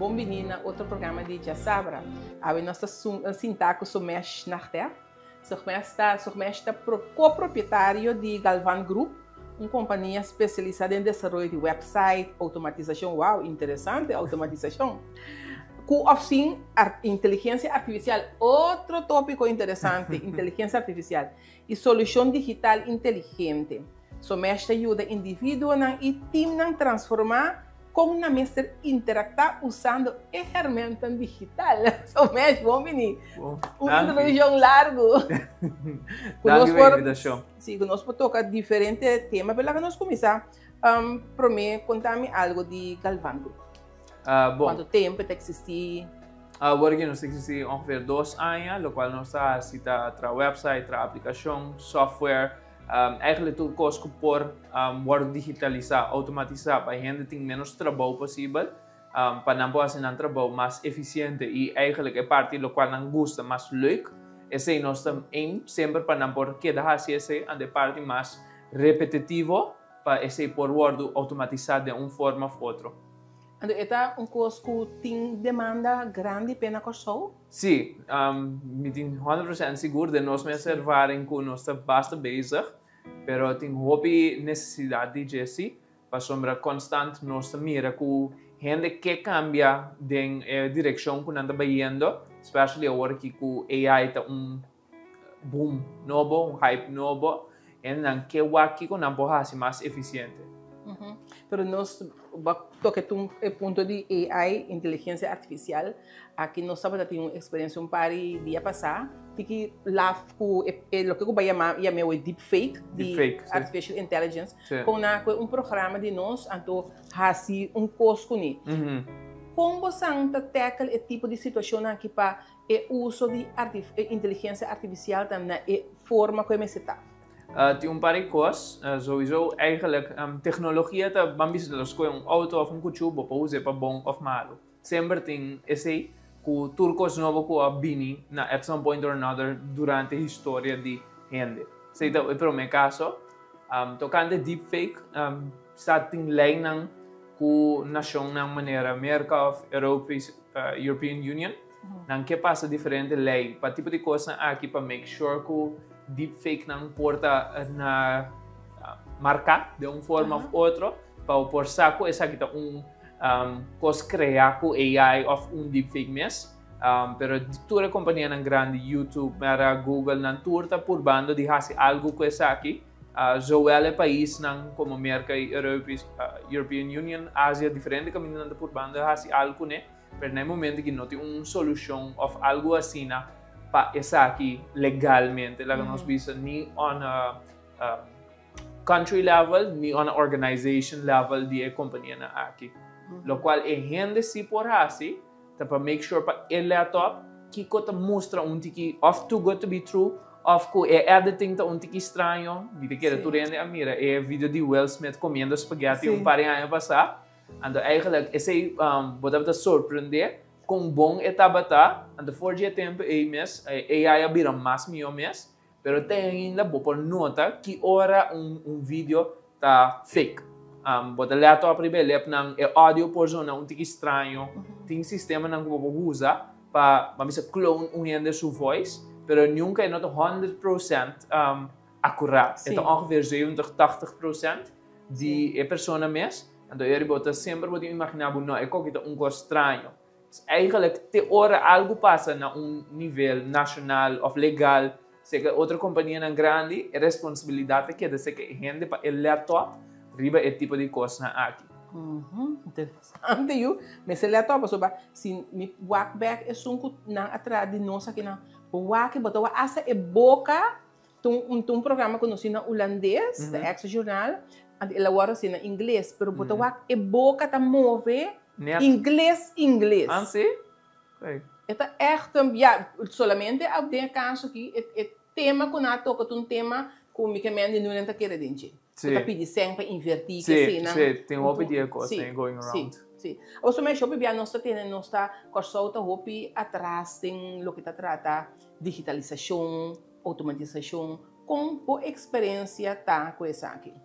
bom menina, outro programa de Jassabra. A nossa sintaco Somesh Nagdev. Somesh está ko-propietario de Galvan Group, uma companhia especializada em desaroyo de wèpsait, outomatisashon. Uau, interessante, outomatisashon. Com oficina inteligência artificial, outro tópico interessante, inteligência artificial e solushon digital inteligente. Somesh ajuda indivíduo e time a transformar com na mestre interactar usando ferramenta digital. Somesh, bom menino. Introdução largo. Sim, conosco toca diferentes temas, para que nós começar para mim contar-me algo de Galvan Group. Quanto tempo está existir? Agora que nós existimos ongeveer 2 anos, o qual nós estamos tra website, tra aplicação, software, eigenlijk tudo coisas por digitalizar, automatizar, para a gente ter menos trabalho possível, para não fazer um trabalho mais eficiente e eigenlijk é parte do qual não gosta, mais leuk. Esse é nosso aim, sempre para não por que da esse a parte mais repetitivo, para esse por word automatizar de uma forma ou outra. Então, é coisa que tem demanda grande pena corso? Sim, me tenho 100% seguro de nós me servarem com nossa basta bezig, pero tem hopi necessidade de Jesse, para sombra constante nossa mira com gente que cambia de direção que anda indo, especialmente agora que com AI está boom novo, hype novo, e não que o aqui com não pode ser mais eficiente. Pero nós toquemos o ponto de AI, inteligência artificial. Aqui nós sabemos que uma experiência um par de dia passado, que lá o que eu chamar o deepfake, de artificial intelligence, com um programa de nós, então hasi costo ni. Como você tackle esse tipo de situação aqui para o uso de inteligência artificial também na forma como se está? Tem par de coisas, sowieso eigenlijk teknologia tá bambis de las coisas auto of kuchubo para usar para bom of malo. Sempre tem esse que turcos novo que a bini na at some point or another durante a história de gente. Sei tá é para o meu caso, tocando deepfake, está tem lei não que nação na maneira América of European Union, não que passa diferente lei para tipo de coisa aqui para make sure que deepfake não porta na marca de uma forma ou outra para por saco essa aqui tá coisa criar com AI of deepfake mes, pero toda companhia não grande YouTube, mera Google não turta por bando de fazer algo com essa aqui, so ela país não como América e European Union, Ásia diferente caminho não por bando de fazer algo né, pero no momento que não tem solução of algo assim na para essa aqui legalmente, lá que nós vimos nem on a country level, nem on a organization level de companhia na aqui. Lo qual é gente se por assim, para make sure para ele a top que cota mostra tiki of too good to be true, of que é editing tá tiki estranho, de que tu rende a mira, é vídeo de Will Smith comendo spaghetti par de ano passado, então eigenlijk esse botava te surpreender com bom etabata, and for dia tempo mês AI abira mais meu mês, pero tem ainda por nota que ora vídeo tá fake. Bota lá to primeiro nang áudio por zona tiki estranho, tem sistema nang usa para misa clone gente sua voz, pero nunca é not 100% accurado. É ongeveer 70-80% de persona mês, então eu bota sempre pode imaginar não é coisa estranho. Eigenlijk te ora algo passa na nível nacional ou legal, se que outra companhia não grande, é responsabilidade que é de ser que gente para ele top, riba é tipo de coisa aqui. Interessante, eu, mas ele top, se me walk back é sunco na atrás de nós aqui na walk, botou essa é boca, um programa conhecido na holandês, da ex-jornal, ele agora assim na inglês, pero botou é boca tá mover inglês. Ah, sim? Está echt, solamente alguém caso que é tema que não toca tema que o que não está querendo dizer. Está pedindo sempre invertir que sim, tem uma opinião coisa going around. Sim. O Somesh Nagdev nós temos nossa corsolta hopi atrás tem o que está trata digitalisashon, automatização, com a experiência tá com essa aqui.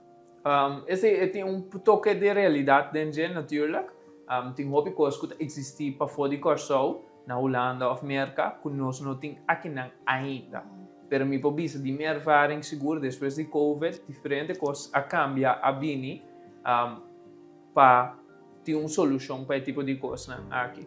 Esse tem toque de realidade dentro, natuurlijk. tem hopi coisas que existem para fora de Corsou, na Holanda ou América, que nós não temos aqui ainda. Pero mi pobisa de minha ervaring seguro depois de COVID, diferente coisas a cambiar a bini para ter solution para esse tipo de coisa aqui.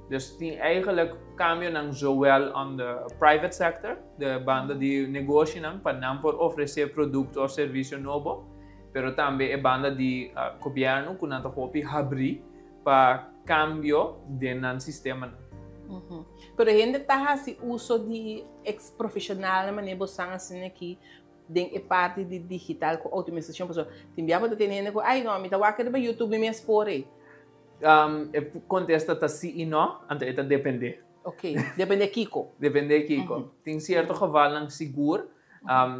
Dus tem eigenlijk cambio não zowel on the private sector, de banda de negócio para não por oferecer produto ou serviço novo, pero também é banda de governo que não hopi abrir para cambio de nan sistema. Pero gente está assim uso de ex-profissional, mas nem bolsang assim aqui dentro parte de digital com automatização, pessoal. Tem bem para ter gente que ai não, me tá aqui no YouTube me expor. Contesta sim e não, então depende. Ok, depende Kiko. Depende Kiko. Tem certo geval não seguro,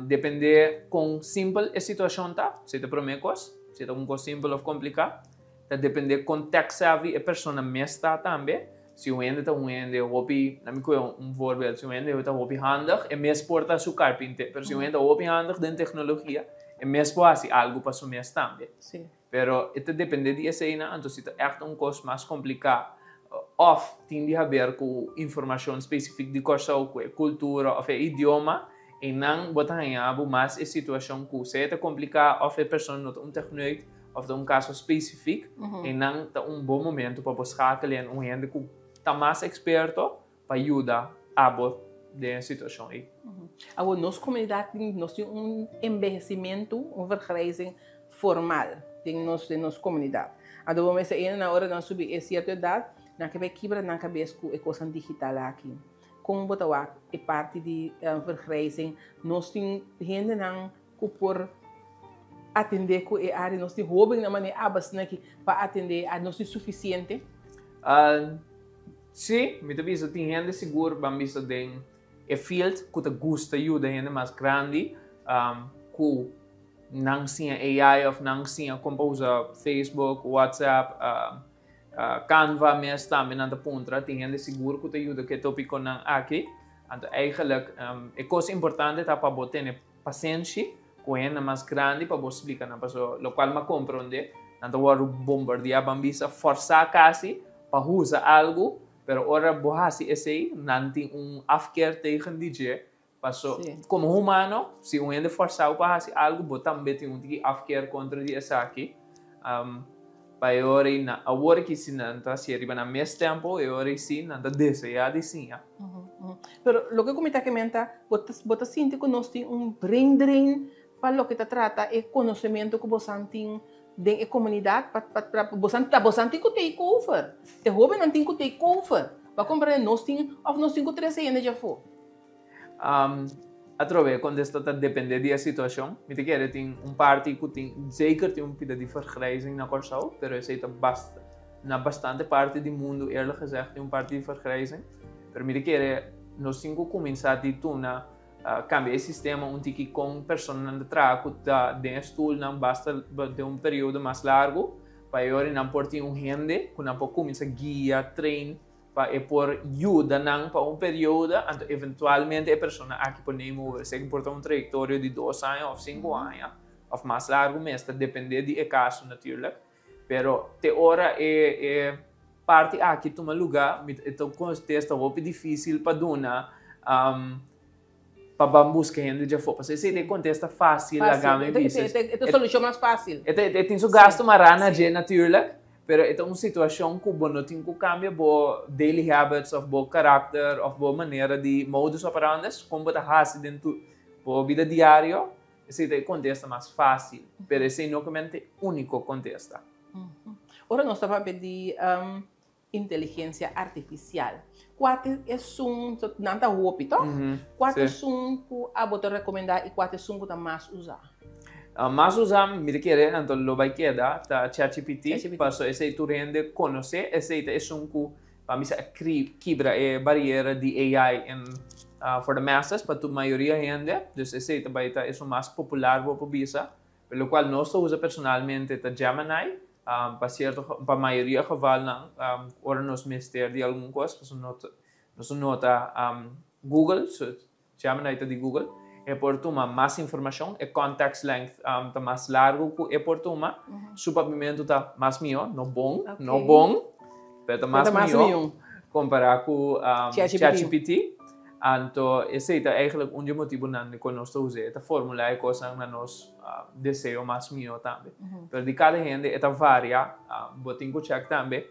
depende com simples a situação tá, se te promecos, se te coisa simples ou complicado, depende com tech savvy a pessoa mesmo também. Se o ende hopi, na minha voorbeeld, se o ende hopi handig, é mesmo porta su carpinte, pero se o ende hopi handig de tecnologia, é mesmo assim algo para su mes também. Sim. Pero isso depende de essa ina, então se é coisa mais complicado, ou tem a ver com informação específica de coisa ou cultura ou idioma, e não botar em abo mais a situação que se é complicado, ou a pessoa não tem técnico, ou caso específico, e não tem bom momento para buscar aquele gente que está mais experto para ajudar a de situação aí. Agora, nossa comunidade nós temos envelhecimento, vergrijzing formal de nossa comunidade. Então, vamos dizer, na hora de subir a certa idade, na cabeça quebra na cabeça com a coisa digital aqui. Como botar é parte de vergrijzing, nós temos gente que por atender com a área, nós temos roubo na maneira abastante para atender a nós suficiente. Sim, muitas vezes tem gente seguro, vamos dizer, é field que te gosta de ajudar gente mais grande, que não tinha AI ou não tinha como usar Facebook, WhatsApp, Canva mesmo também na ponta, tem gente seguro que te ajuda que tópiko não aqui. Então, eigenlijk, é coisa importante para botar paciência com gente mais grande para você explicar na pessoa, o qual me komprondé, então vou bombardear, vamos forçar quase para usar algo. Pero ora bohasi esse não tem afkeer tegen DJ. Passo como humano, se um ende forçar para fazer algo, também tem que afkeer contra esse aqui. Para ora na agora que se não está se arriba na mesmo tempo, ora sim não está desejado sim. Pero lo que comenta que menta, bota sinto que nós tem brain drain para o que trata é conhecimento que você tem dentro da comunidade para você tem que take over. Te rouba não tem que take over. Para comprar nós tem ou nós tem que trese ainda já for. Através quando está depende da situação, me te quer tem parte que tem zeker tem pida de vergrijzing na Corsou, pero esse está bastante parte do mundo eerlijk gezegd tem parte de vergrijzing. Pero me te quer nós tem que começar de tuna cambia o sistema que com pessoas de traha que de stoel não basta de período mais largo para eu não por ter gente que não pode começar guia trein para por ajuda não para período então eventualmente a pessoa aqui pode mover se importa trajetória de 2 anos ou 5 anos ou mais largo mesmo depende de caso natuurlijk pero te hora é parte aqui toma lugar então contexto é difícil para dona para buscar gente já for. Porque se contesta fácil, a gama é a solução mais fácil. Tem seu gasto marana de natuurlijk, pero é uma situação que não tem que cambiar bo daily habits of bo caráter of bo maneira de modus operandi, como botar hasi dentro bo vida diária, se contesta mais fácil, pero esse não é único contesta. Ora nós estava a pedir inteligência artificial. Qual é não está hopi, tá? Qual é que a botar recomendar e qual é que está mais usar? Mais usar, me quer então lo vai quedar tá ChatGPT, passo esse tu rende conhecer esse é que para mim quebra a barreira de AI for the masses para a maioria gente, dus esse também está é o mais popular para bisa, pelo qual nós usa personalmente tá Gemini. Para a maioria geval não, ora nos mister de alguma coisa, nós nota Google, Gemini de Google, é por tuma mais informação, é context length tá mais largo que é por tuma, o pavimento tá mais maior, não bom, mas tá mais maior, comparado com ChatGPT. Então, esse é eigenlijk um motivo que nós usamos, a fórmula é coisa que nós desejo mais maior também. Mas de cada gente, esta varia, botem que check também,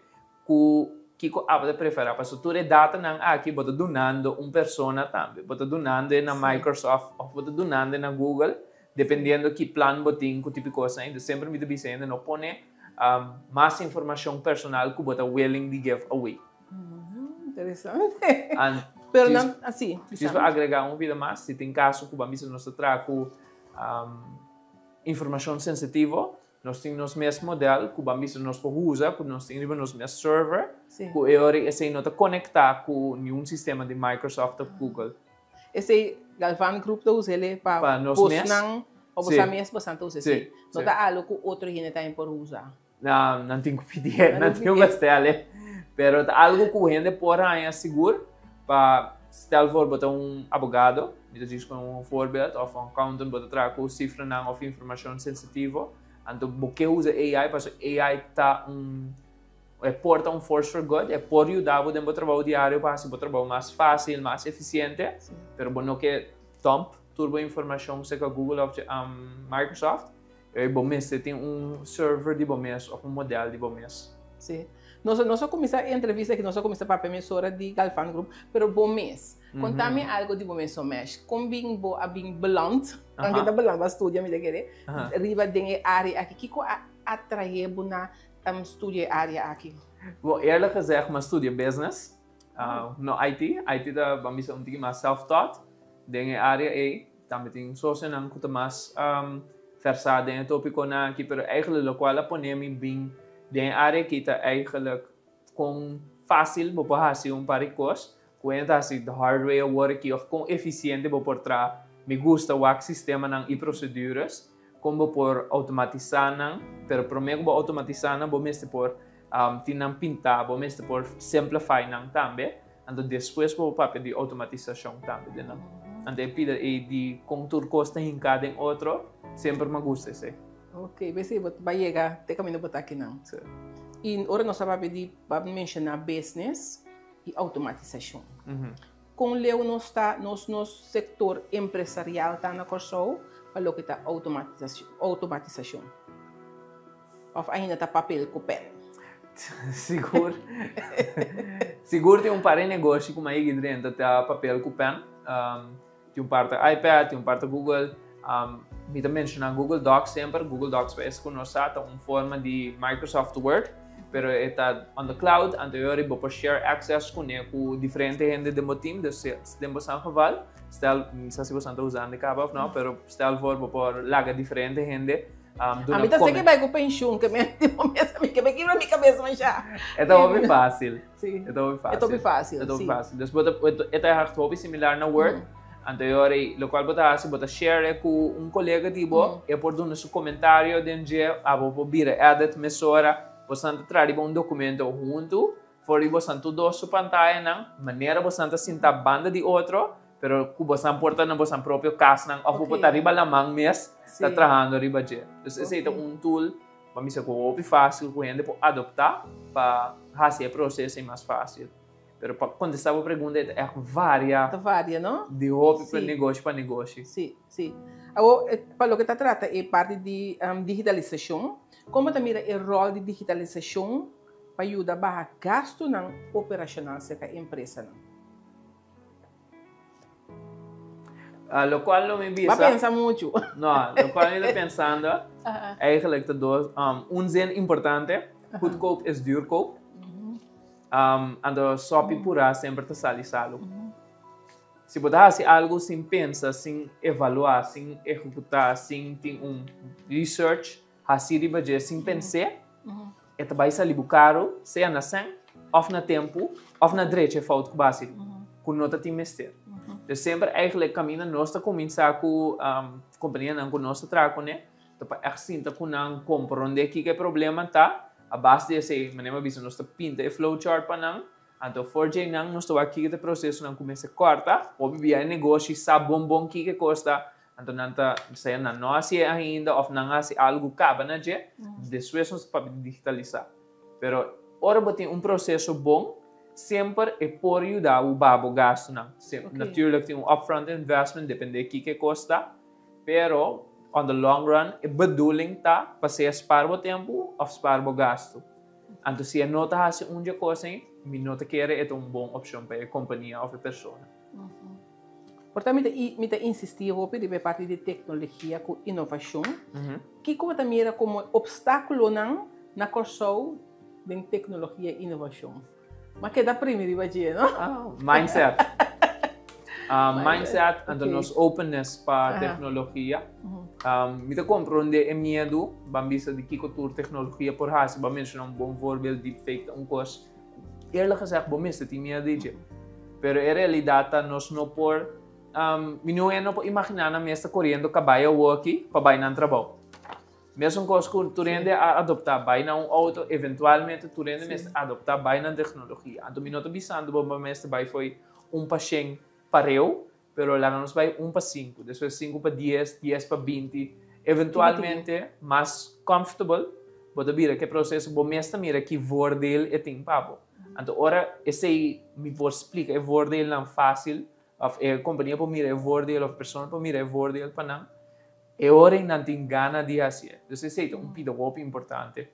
que a prefere, para se data não aqui, bota donando persona também, bota donando na Microsoft, ou bota donando na Google, dependendo que plano botem, que tipo de coisa, ainda sempre me dizendo, não põe mais informação personal que bota willing to give away. Interessante. Pero não, assim, para agregar vida mais, se tem caso que vamos nós trazer informação sensitiva, nós temos o mesmo modelo que vamos nós usar, que nós temos o mesmo server, que é hora esse não está conectado com nenhum sistema de Microsoft ou Google. Esse Galvan Group da usa ele para postar ou você mesmo bastante usa sim. Não está algo que outro gente tem por usar. Não tenho que pedir, não tenho que gastar, pero algo que o gente pode ganhar seguro. Para stel voor botar advogado, me diz com voorbeeld, of accountant botar trazer com cifra não of informação sensitiva, então porque usa AI, para AI tá porta force for good, é por ajudar o tempo trabalho diário para ser trabalho mais fácil, mais eficiente, pero bom que dump turbo informação se com Google ou Microsoft, bom mês tem server de bom mês ou modelo de bom mês. Sim. Nós começamos a entrevista que nós começamos para a emissora de Galvan Group, pero bom mês. Conta-me algo de bom mês, Somesh. Como bem beland, quando está beland, vai estudar, me querer. Riba de área aqui, que atrai na estudar área aqui. Bom, eerlijk gezegd, maar studie business, no IT. IT da vamos um pouquinho mais self-taught. Dengue área também tem sócio não que mais versado em tópiko na aqui, pero eigenlijk lo qual a ponemi bem de área que está eigenlijk com fácil para fazer paricos, quando assim de hardware work of com eficiente para trás me gusta o sistema e proceduras como por automatizar não, pero primeiro para automatizar não, vamos por tinam pintar, vamos por simplify não também, então depois para o papel de automatização também, não. Então pida de contour costa em cada outro, sempre me gusta esse. Ok, você vai chegar até caminho para aqui não. E agora nós vamos mencionar business e automatização. Com o Leo nosso setor empresarial está na corção, para o que está automatização. Ou ainda está papel com pen. Seguro. Seguro tem par de negócio como aí dentro está papel com pen. Tem parte iPad, tem parte Google. Me também mencionar Google Docs sempre. Google Docs parece que nós temos uma forma de Microsoft Word, pero está on the cloud. Anterior eu vou share access com diferentes gente do meu time, de São Paulo. Não sei se você está usando de cabo ou não, pero estel vou lagar diferente gente. A mim tá que vai com pensión, que me que me quebra minha cabeça mas já. É tão fácil. Sim. É tão fácil. É tão fácil. É tão fácil. Depois é similar na Word. Anterior, lo qual bota share com colega tipo, e por dar seu comentário dentro vou bira edit mesora, você traz documento junto, for você tudo sua pantalla não, maneira você sentar banda de outro, pero que você porta na vossa própria casa não, ou botar riba la mão mes, está trabalhando riba je. Então esse é tool, vamos dizer que é fácil que a gente pode adoptar para fazer o processo mais fácil. Pero para contestar a pergunta é varia, não? De hobby para negócio. Sim, sim. Agora, para o que está trata é parte de digitalização. Como também é o rol de digitalização para ajudar a barrar gasto não operacional da empresa não? Lo qual não me visa. Vai pensar muito. Não, lo qual eu estou pensando é eigenlijk dois, zin importante, goedkoop is duurkoop. Ando só pura sempre te salisalo. Se botar algo sem pensar, sem evaluar, sem executar, sem ter research, assim riba sem pensar, é vai sair caro, seja na sem, ou na tempo, ou na direita falta básico, com nota de mestre. Então sempre eigenlijk caminha nós tá começar com companhia não com nós trago né, para assim tá com não komprondé que problema tá. A base desse, maneira bisa nós pinta e flowchart para não, Então, for jay nang nós estou aqui que processo nang começa corta, ou bia negócio sabon bom que custa, então nanta saya não assim ainda ou não assim algo caba na je, depois nós para digitalizar. Pero ora botem processo bom, sempre é por ajudar o babo gasto não. Natuurlijk tem upfront investment depende que custa, pero on the long run é bedoeling tá para se spar o tempo ou spar o gasto. Então se nota assim onde coisa me nota que é bom opção para a companhia ou a pessoa. Portanto, me insistir hopi de parte de tecnologia com inovação, que como também como obstáculo na corso de tecnologia e inovação. Mas que dá primeiro vai não? Mindset. Mindset and nos openness para tecnologia. Me komprondé medo, bambisa de que cultura tecnologia por hasi, ba mencionar bom voorbeeld deepfake coisa. Eerlijk gezegd, bom is het medo de. Pero a realidade nós não por não por imaginar na mesa correndo caballo aqui para ir no trabalho. Mesmo coisa que tu rende a adoptar vai na auto, eventualmente tu rende mesmo adoptar vai na tecnologia. Então me nota bisando bom mesmo vai foi paciente pareu, pero lá nos vai para 5, depois 5 para 10, 10 para 20, eventualmente mais comfortable, pode vir que processo bom mesmo mira que voordeel é tem papo. Então ora esse me por explica é voordeel não fácil, of a companhia para mira é voordeel, of pessoa para mira é voordeel para não. É hora não tem gana de fazer. Então esse é pido muito importante.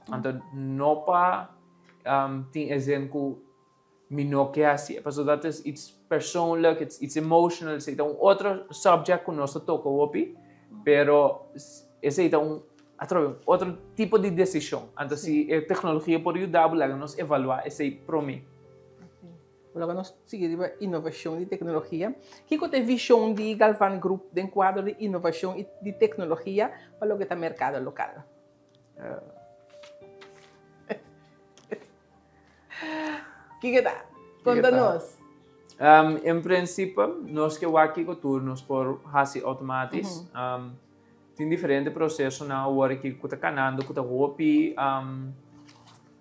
Então não para tem exemplo me não quer assim, porque dat is iets persoonlijk, iets emotional, é outro subject que nós toca hopi, pero esse é outro tipo de decisão. Então se a tecnologia pode ajudar a nós evaluar esse para mim. Agora nós seguimos a inovação de tecnologia. Que tem visão de Galvan Group de quadro de inovação e de tecnologia para o que está mercado local? Que dá? Conta-nos. Em princípio, nós que aqui com turnos por hasi automáticos, tem diferentes processos na hora que está canando, que está hopi,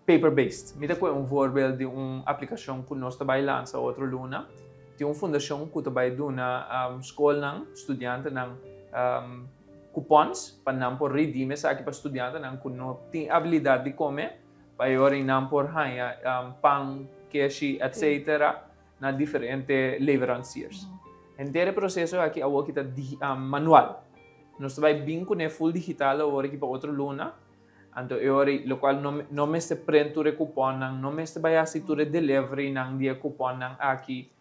paper-based. Me dá voorbeeld de aplicação que nós trabalhamos lança outra luna. Tem fundação que trabalha na escola, estudante, cupons, para não por redimir aqui para estudante, que não tem habilidade de comer, para ir não por pão, queijo, etc., na diferentes leveranciers. Inteiro processo aqui é o que está manual. Nós trabalhamos bem com full digital agora aqui para outra luna. Então, o qual não me se prende o cupom, não me se vai assistir delivery não dia cupom aqui.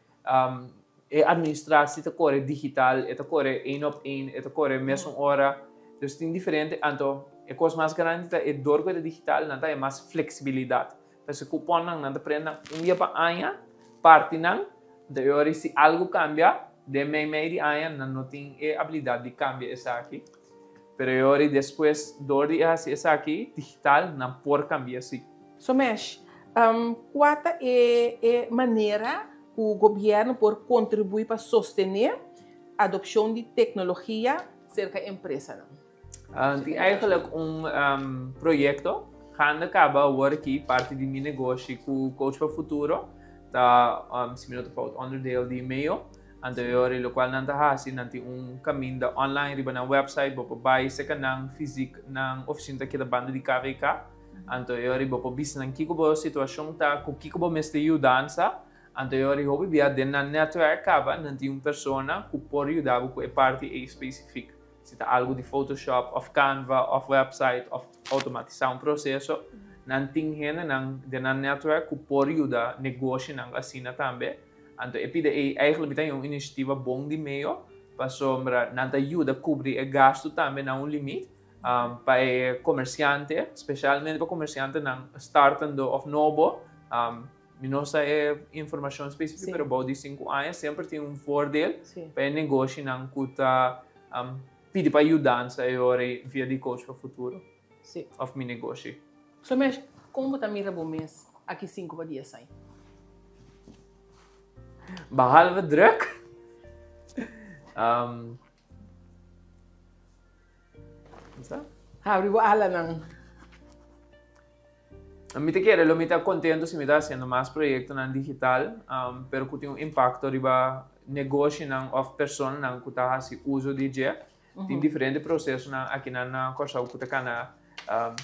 É administrar se corre digital, é corre in-op-in, é corre mesmo hora. Então, tem diferente. Então, a coisa mais grande é dor com digital, não é mais flexibilidade. Porque o cupom não prende dia para amanhã, parte não. Então, se algo cambia, de meio de amanhã, não tem a habilidade de cambiar isso aqui. Pero depois, essa aqui, digital, não pode cambiar assim. Somesh, qual é a maneira que o governo pode contribuir para sostener a adoção de tecnologia cerca da empresa? Tem eigenlijk projeto, que acaba aqui, parte de meu negócio, com o Coach para o Futuro, se me não estou onderdeel de e-mail. Anterior, o qual não está assim, não tem caminho online, riba na website, para buy se kanang físico na oficina que da banda de KVK. Anterior, para bis na kiko situação tá, com kiko mestre ajudança. Anterior, hopi bia den na network acaba, não tem persona que pode ajudar com a parte específica. Se tá algo de Photoshop, of Canva, of website, of automatizar processo, não tem gente na network que pode ajudar negócio na assina também. Então, eigenlijk é uma iniciativa bom de meio, para sombra, não ajuda a cobrir o gasto também a limite, para comerciante, especialmente para comerciante não startando of novo, não sei informação específica, mas about de 5 anos sempre tem voordeel para negócio não custa pedir para ajudança via de coach para o futuro, of meu negócio. Somesh, como está mira bom mês aqui 5 dias sai? Behalve druk. Habri ba ala ng Me te quiere, lo me está contento si me está haciendo más proyectos en digital, pero que tiene un impacto riba negócio of persona nang kuta hasi uso de je. Tem diferentes processos na aqui na coisa que kuta kana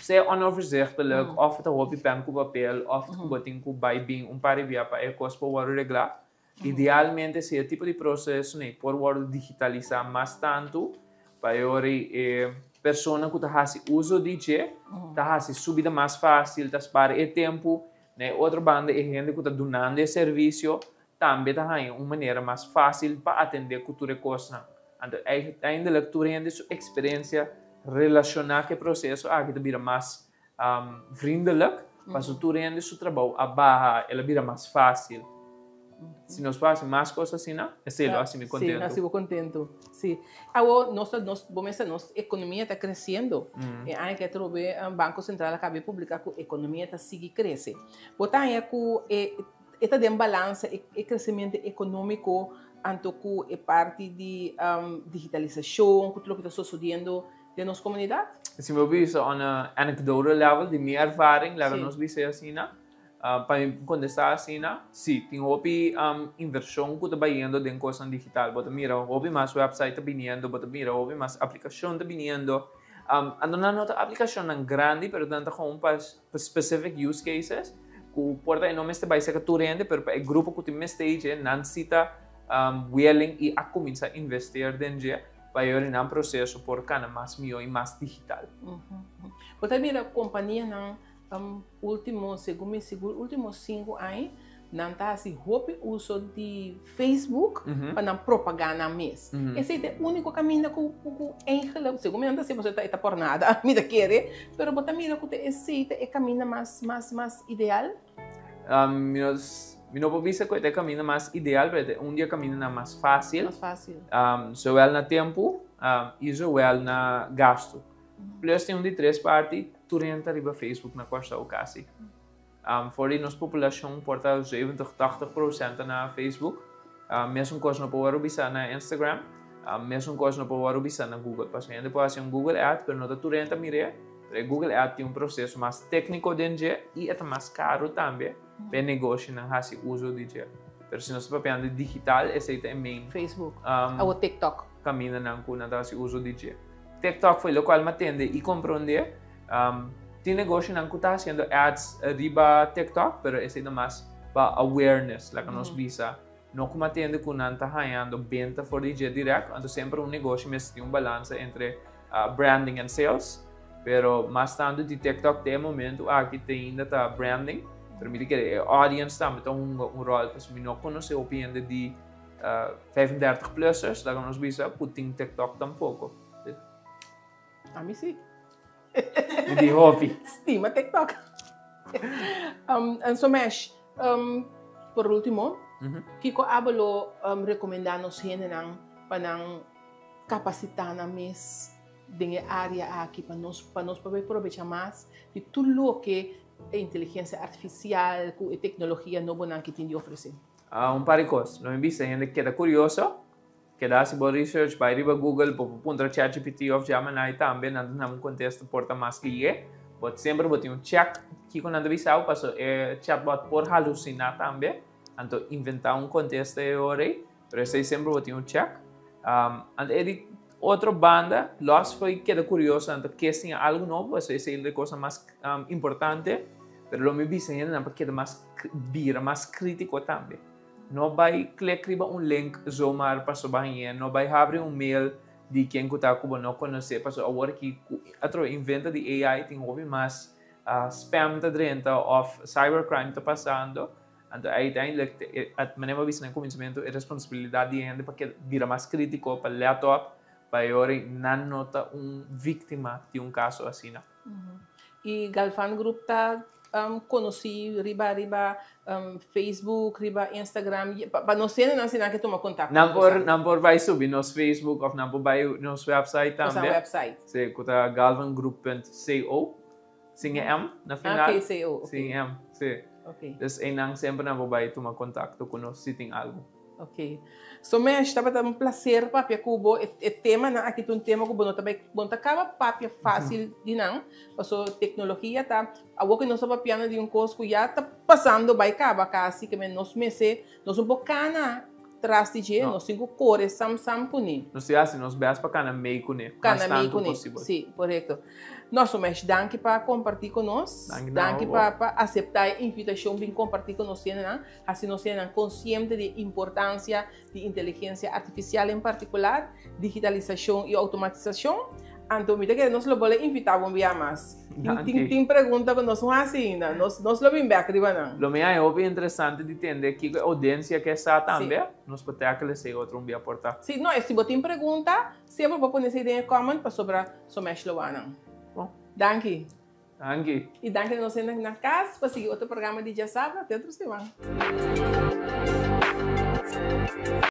se onoverzichtelijk of het hopi pen com papel of het kubating ku by being par via pa e cos por reglar. Idealmente se tipo de processo né por digitalizar mais tanto para ori persona que tá uso de je tá subida mais fácil tá para e tempo né outra banda e gente que tá donando serviço também tá uma maneira mais fácil para atender cultura coisa então ainda leitura ainda sua experiência relacionar que processo que tá vira mais vriendelijk para sua cultura ainda seu trabalho a barra ela vira mais fácil. Se nos faz mais coisas assim, não? É sério, assim me contento. Sim, assim me contento. Sim. Agora, nossa economia está crescendo. E aí que o Banco Central acaba de publicar que a economia está seguindo crescer. Botar aí que está de balança o crescimento econômico, tanto que é parte de digitalisashon, que tudo que está sucedendo na nossa comunidade. Se me ouvir isso na anecdota level de minha ervaring, lá nós vimos assim, não? Para contestar assim, sim, tem hopi inversão que está vindo de coisa digital. Bota mira, hopi mais website está vindo, bota mira, hopi mais aplicação está vindo. Ando na nota aplicação não grande, pero tanto com para specific use cases, que porta não está vai ser que tu rende, pero para o grupo que tem stage não necessita willing e a começar a investir dentro para ir em processo por cana mais melhor e mais digital. Bota mira, companhia não últimos 5 anos, não está assim, hopi uso de Facebook para propaganda mesmo. Esse é o único caminho que é segundo me se você está por nada, me quer, mas botar mira que esse é o caminho mais ideal. Não vou dizer que é o caminho mais ideal, mas é dia caminho mais fácil. Mais fácil. Só na tempo e só na gasto. Plus tem de três partes. Turenta riba Facebook na costa o casi. For die nossa população porta 70-80% na Facebook. Mesmo coisa não pode bisa na Instagram. Mesmo coisa não pode bisa na Google. Parce ainda pode ser Google Ads, pero não turenta mire. Google Ads tem processo mais técnico dentro e é mais caro também. Para negócio não hasi uso de je. Pero se nós papel digital, esse é main. Facebook. Ou TikTok. Caminha não com nada hasi uso de je. TikTok foi o qual me atende e komprondé. Tem negócio não que está fazendo ads riba TikTok, pero esse é mais para awareness, lá que nós visa. Não como atende que não está ganhando venda for DJ direct, então sempre negócio mas tem balança entre branding and sales, pero mais tanto de TikTok tem momento aqui tem ainda tá branding, permite que a audience também tem rol, porque se não conhece a opinião de 35 plussers, lá que nós visa, putin TikTok tampouco. A mim sim. De hopi. Estima TikTok. Somesh, por último, Kiko abalo recomendar nos gente para capacitar na mes de área aqui para nós poder aproveitar mais de tudo o que a inteligência artificial e tecnologia nova que tem de oferecer. Par de coisas. Não me viste gente que está curioso. Que dá se bom research by riba Google por ponto ChatGPT of Gemini também não contesta porta mais que but sempre botar check que quando anda visão passou chatbot por halucinar também então inventar contexto hora mas aí sempre botar check and outra banda los foi que era curioso então que tinha algo novo essa é a coisa mais importante pero lo me viste ainda porque é mais bira mais crítico também. Não vai clicar link zomaar para subir, não vai abrir mail de quem está não conhece, para agora que a inventa de AI tem mais spam tá dentro of cybercrime tá passando, então aí tem a maneira vista no começamento é responsabilidade de gente porque vira mais crítico para laptop para agora não nota vítima de caso assim. E Galvan Group tá conheci riba Facebook, riba Instagram, para nós não assinar que toma contato. Não por vai subir nos Facebook ou não por vai nos website também. Nossa website. Sim, kuta galvangroup.co, sim M na final. Ok, CO. Sim M, sim. Ok. Dus enang sempre não vai tomar contato com nós se tem algo. Ok. Somente estava dando um prazer papia cubo é tema na aqui um tema cubo não também bom acaba papia fácil de não passou tecnologia tá a que nós papia de um curso já tá passando vai acaba assim que nós meses nós bocana traste de nós cinco cores sam kuni não sei assim nós beas para cana meio kuni bastante possível sim correto nós somos danke para compartilhar conosco danke para aceitar a invitação de compartilhar conosco assim nós somos conscientes da importância de inteligência artificial em particular digitalização e automatização então me que nós lo vamos invitar um dia mais tem pergunta que nós assim nós lo vamos ver riba não lo me é interessante de entender que a audiência que está também nós podemos que lhe ser outro dia portar sim não se você tem pergunta sempre vou pôr essa ideia em comment para sobre Somesh Loana bom danke danke e danke nós na casa para seguir outro programa de Digitalisashon até outra semana